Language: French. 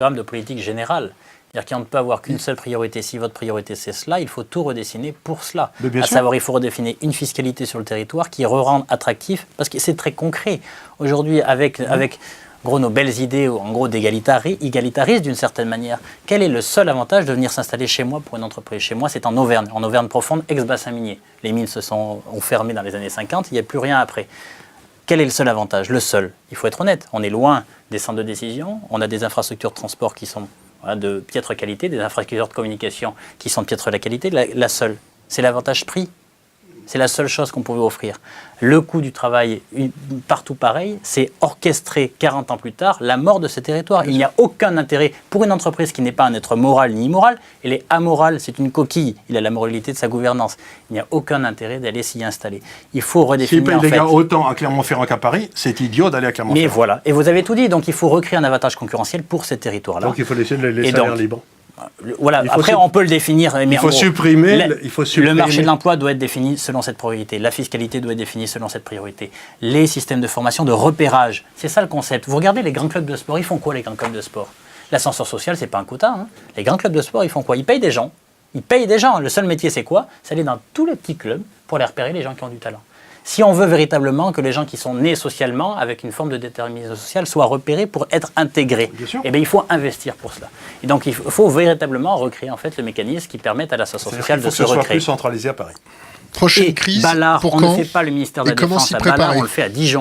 programme de politique générale. C'est-à-dire qu'on ne peut avoir qu'une seule priorité. Si votre priorité c'est cela, il faut tout redessiner pour cela. À savoir, il faut redéfinir une fiscalité sur le territoire qui rende attractif, parce que c'est très concret. Aujourd'hui, avec gros, nos belles idées, en gros, d'égalitarisme d'une certaine manière, quel est le seul avantage de venir s'installer chez moi pour une entreprise? Chez moi, c'est en Auvergne profonde, ex-bassin minier. Les mines ont fermé dans les années 50, il n'y a plus rien après. Quel est le seul avantage? Le seul. Il faut être honnête, on est loin des centres de décision, on a des infrastructures de transport qui sont de piètre qualité, des infrastructures de communication qui sont de piètre la qualité. La seule, c'est l'avantage prix. C'est la seule chose qu'on pouvait offrir. Le coût du travail, partout pareil, c'est orchestré 40 ans plus tard la mort de ce territoire. Il n'y a aucun intérêt pour une entreprise qui n'est pas un être moral ni immoral. Elle est amorale, c'est une coquille. Il a la moralité de sa gouvernance. Il n'y a aucun intérêt d'aller s'y installer. Il faut redéfinir. S'ils payent les gars autant à Clermont-Ferrand qu'à Paris, c'est idiot d'aller à Clermont-Ferrand. Mais voilà. Et vous avez tout dit. Donc il faut recréer un avantage concurrentiel pour ces territoires-là. Donc il faut laisser les salaires libres. Voilà. Après, on peut le définir. Mais il faut supprimer. Le marché de l'emploi doit être défini selon cette priorité. La fiscalité doit être définie selon cette priorité. Les systèmes de formation, de repérage, c'est ça le concept. Vous regardez les grands clubs de sport, ils font quoi les grands clubs de sport? L'ascenseur social, c'est pas un quota. Hein. Les grands clubs de sport, ils font quoi? Ils payent des gens. Le seul métier, c'est quoi? C'est aller dans tous les petits clubs pour aller repérer les gens qui ont du talent. Si on veut véritablement que les gens qui sont nés socialement, avec une forme de déterminisme social, soient repérés pour être intégrés, eh bien, il faut investir pour cela. Et donc, il faut véritablement recréer en fait, le mécanisme qui permette à l'ascenseur social de se recréer. Il faut que ce soit plus centralisé à Paris. Prochaine crise, Ballard, pour on quand? ne fait pas le ministère de la Et comment Défense s'y à Ballard, préparer? on le fait à Dijon.